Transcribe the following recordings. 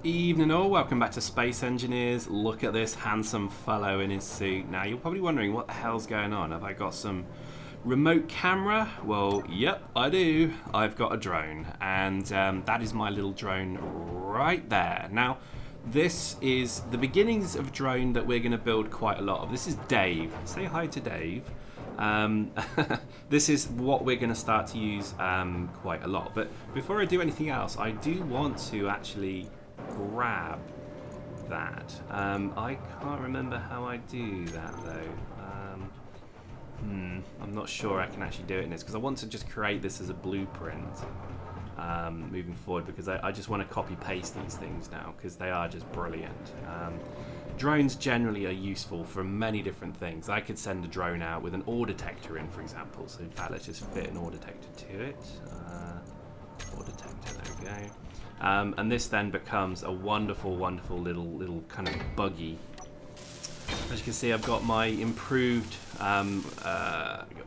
Evening all, welcome back to Space Engineers. Look at this handsome fellow in his suit. Now you're probably wondering what the hell's going on. Have I got some remote camera? Well, yep, I do. I've got a drone, and that is my little drone right there. Now, this is the beginnings of a drone that we're going to build quite a lot of. This is Dave. Say hi to Dave. This is what we're going to start to use quite a lot. But before I do anything else, I do want to actually grab that. I can't remember how I do that though. I'm not sure I can actually do it in this because I want to just create this as a blueprint moving forward, because I just want to copy paste these things now because they are just brilliant. Drones generally are useful for many different things. I could send a drone out with an ore detector in, for example. So in fact, let's just fit an ore detector to it. Ore detector, there we go. And this then becomes a wonderful, wonderful little kind of buggy. As you can see, I've got my improved,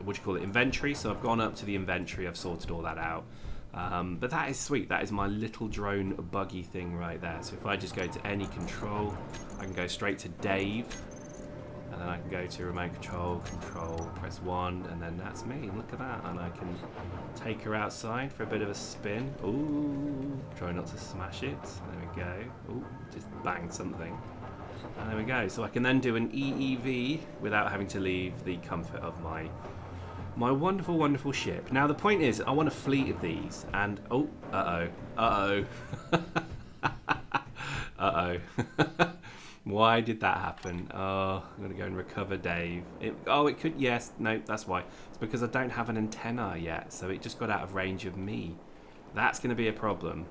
inventory. So I've gone up to the inventory, I've sorted all that out. But that is sweet. That is my little drone buggy thing right there. So if I just go to any control, I can go straight to Dave. And then I can go to remote control, press 1, and then that's me. Look at that. And I can take her outside for a bit of a spin. Ooh, try not to smash it. There we go. Ooh, just bang something. And there we go. So I can then do an EEV without having to leave the comfort of my wonderful, wonderful ship. Now the point is, I want a fleet of these, and oh, uh-oh. Why did that happen? Oh, I'm going to go and recover Dave. It could, yes, no, that's why. It's because I don't have an antenna yet, so it just got out of range of me. That's going to be a problem.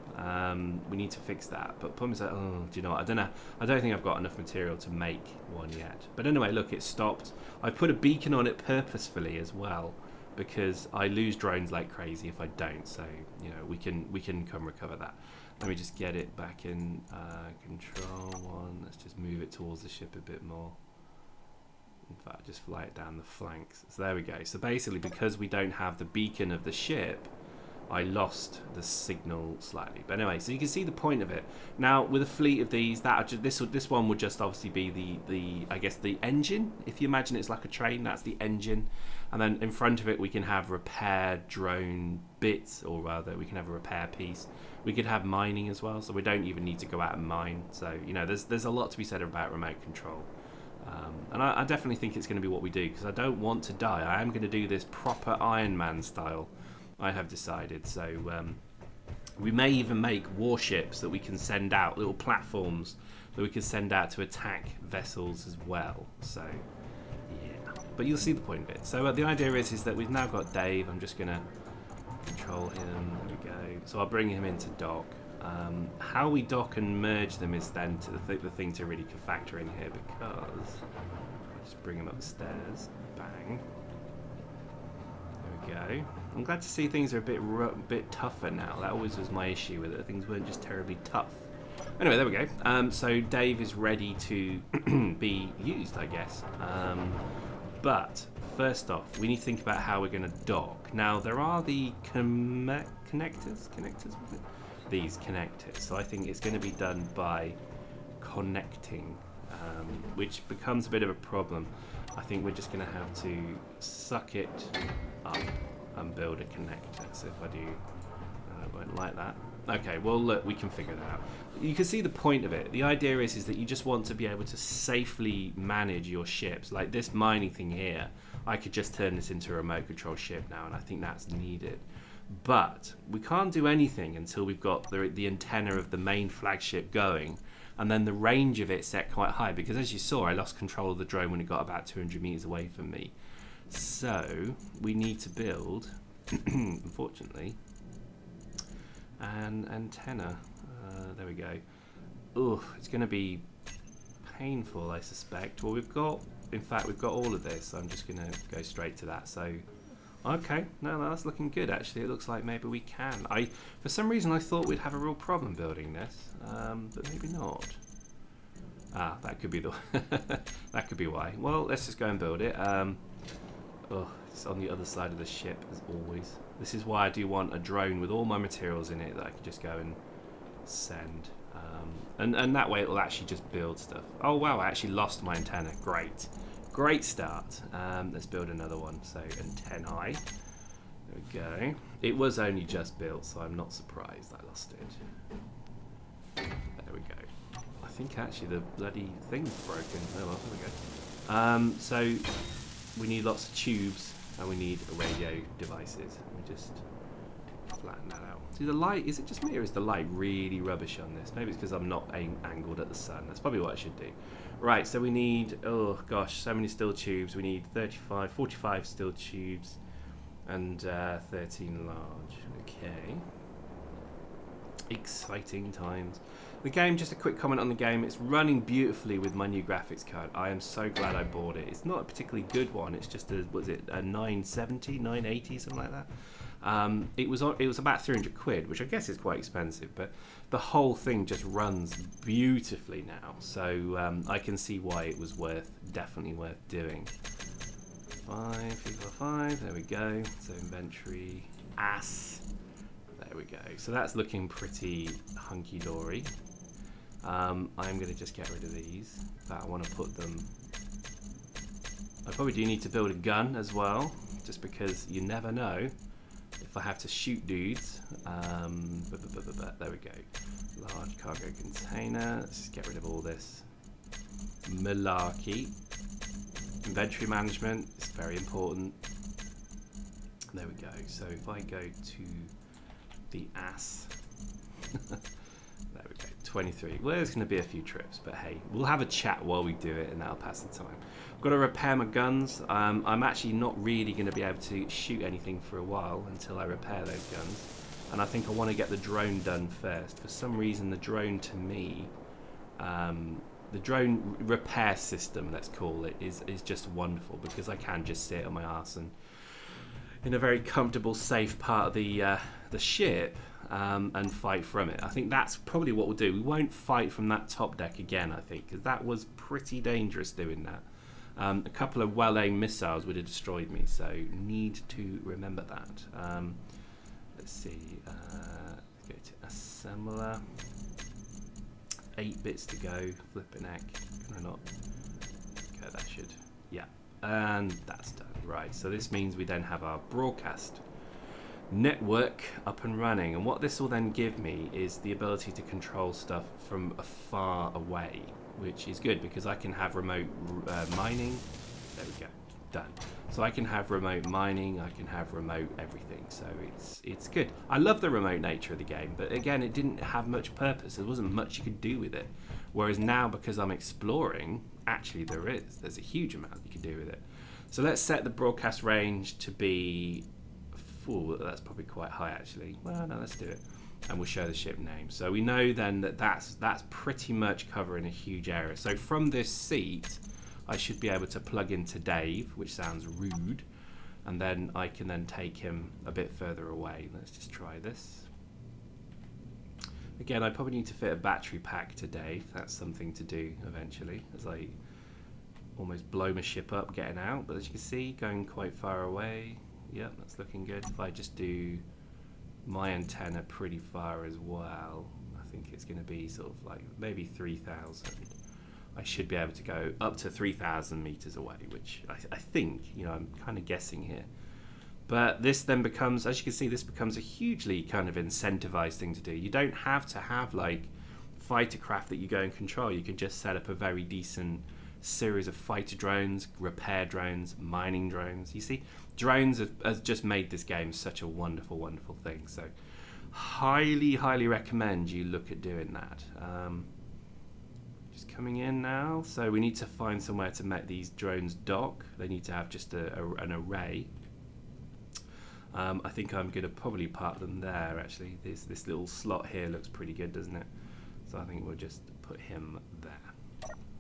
We need to fix that. But problem is that, oh, do you know what? I don't know. I don't think I've got enough material to make one yet. But anyway, look, it stopped. I put a beacon on it purposefully as well, because I lose drones like crazy if I don't. So, you know, we can come recover that. Let me just get it back in control 1. Let's just move it towards the ship a bit more. In fact, just fly it down the flanks. So there we go. So basically, because we don't have the beacon of the ship, I lost the signal slightly. But anyway, so you can see the point of it. Now, with a fleet of these, this one would just obviously be the I guess the engine. If you imagine it's like a train, that's the engine. And then in front of it, we can have repair drone bits, or rather, we can have a repair piece. We could have mining as well, so we don't even need to go out and mine. So, you know, there's a lot to be said about remote control. And I definitely think it's going to be what we do, because I don't want to die. I am going to do this proper Iron Man style, I have decided. So we may even make warships that we can send out, little platforms that we can send out to attack vessels as well. So, yeah. But you'll see the point of it. So the idea is that we've now got Dave. I'm just going to control him. There we go. So I'll bring him into dock. How we dock and merge them is then the thing to really factor in here, because I'll just bring him upstairs. Bang. There we go. I'm glad to see things are a bit tougher now. That always was my issue with it. Things weren't just terribly tough. Anyway, there we go. So Dave is ready to be used, I guess. But first off, we need to think about how we're going to dock. Now, there are the connectors, these connectors. So I think it's going to be done by connecting, which becomes a bit of a problem. I think we're just going to have to suck it up and build a connector. So if I do, I won't like that. Okay, well look, we can figure that out. You can see the point of it. The idea is that you just want to be able to safely manage your ships. Like this mining thing here, I could just turn this into a remote control ship now, and I think that's needed. But we can't do anything until we've got the antenna of the main flagship going, and then the range of it set quite high, because as you saw, I lost control of the drone when it got about 200 meters away from me. So we need to build, unfortunately, an antenna. There we go. Ooh, it's going to be painful, I suspect. Well, in fact, we've got all of this. So I'm just going to go straight to that. So, okay, no, that's looking good. Actually, it looks like maybe we can. For some reason, I thought we'd have a real problem building this, but maybe not. Ah, that could be that could be why. Well, let's just go and build it. Oh, it's on the other side of the ship, as always. This is why I do want a drone with all my materials in it that I can just go and send. And that way it will actually just build stuff. Oh wow, I actually lost my antenna. Great. Great start. Let's build another one. So antennae. There we go. It was only just built, so I'm not surprised I lost it. There we go. I think actually the bloody thing's broken. Oh well, there we go. So we need lots of tubes and we need radio devices. Let me just flatten that out. See the light, is it just me or is the light really rubbish on this? Maybe it's because I'm not angled at the sun. That's probably what I should do. Right, so we need, oh gosh, so many steel tubes. We need 45 steel tubes and 13 large. Okay. Exciting times. The game, just a quick comment on the game, it's running beautifully with my new graphics card. I am so glad I bought it. It's not a particularly good one. It's just a, was it a 970, 980, something like that. It was about 300 quid, which I guess is quite expensive, but the whole thing just runs beautifully now. So I can see why it was definitely worth doing. 5, there we go. So inventory, ARSE. There we go. So that's looking pretty hunky-dory. I'm going to just get rid of these. But I want to put them... I probably do need to build a gun as well, just because you never know if I have to shoot dudes. There we go. Large cargo container. Let's just get rid of all this malarkey. Inventory management is very important. There we go. So if I go to the ARSE, there we go, 23. Well, there's going to be a few trips, but hey, we'll have a chat while we do it and that'll pass the time. I've got to repair my guns. I'm actually not really going to be able to shoot anything for a while until I repair those guns. And I think I want to get the drone done first. For some reason, the drone to me, the drone repair system, let's call it, is just wonderful because I can just sit on my arse and in a very comfortable, safe part of the ship and fight from it. I think that's probably what we'll do. We won't fight from that top deck again, I think, because that was pretty dangerous doing that. A couple of well-aimed missiles would have destroyed me, so need to remember that. Let's see. Let's go to assembler. 8 bits to go. Flipping heck. Can I not? Okay, that should. Yeah. And that's done. Right, so this means we then have our broadcast network up and running. And what this will then give me is the ability to control stuff from far away, which is good because I can have remote mining. There we go. Done. So I can have remote mining, I can have remote everything, so it's good. I love the remote nature of the game, but again, it didn't have much purpose. There wasn't much you could do with it. Whereas now, because I'm exploring, actually there's a huge amount you can do with it. So let's set the broadcast range to be, that's probably quite high actually. Well, no, let's do it. And we'll show the ship name. So we know then that that's pretty much covering a huge area. So from this seat, I should be able to plug into Dave, which sounds rude, and then I can then take him a bit further away. Let's just try this. Again, I probably need to fit a battery pack to Dave. That's something to do eventually, as I almost blow my ship up getting out. But as you can see, going quite far away. Yep, that's looking good. If I just do my antenna pretty far as well, I think it's going to be sort of like maybe 3,000. I should be able to go up to 3,000 meters away, which I think, you know, I'm kind of guessing here. But this then becomes, as you can see, this becomes a hugely kind of incentivized thing to do. You don't have to have like fighter craft that you go and control. You can just set up a very decent series of fighter drones, repair drones, mining drones. You see, drones have just made this game such a wonderful, wonderful thing. So highly, highly recommend you look at doing that. Just coming in now. So we need to find somewhere to make these drones dock. They need to have just an array. I think I'm going to probably park them there actually. This little slot here looks pretty good, doesn't it? So I think we'll just put him there.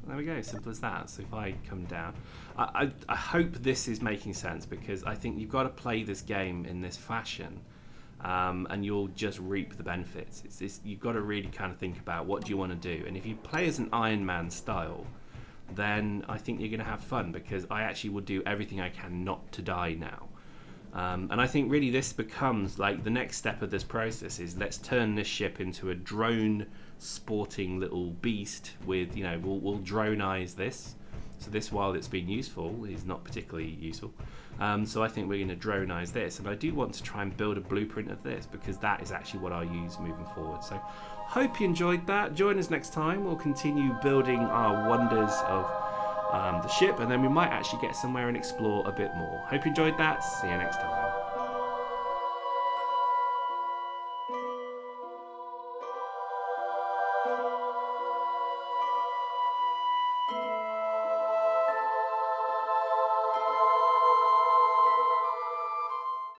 There we go, simple as that. So if I come down, I hope this is making sense, because I think you've got to play this game in this fashion, and you'll just reap the benefits. You've got to really kind of think about what do you want to do, and if you play as an Iron Man style, then I think you're going to have fun, because I actually will do everything I can not to die now. And I think really this becomes like the next step of this process is let's turn this ship into a drone sporting little beast with, you know, we'll drone-ize this. So this, while it's been useful, is not particularly useful. So I think we're going to drone-ize this, and I do want to try and build a blueprint of this because that is actually what I'll use moving forward. So hope you enjoyed that. Join us next time. We'll continue building our wonders of the ship, and then we might actually get somewhere and explore a bit more. Hope you enjoyed that. See you next time.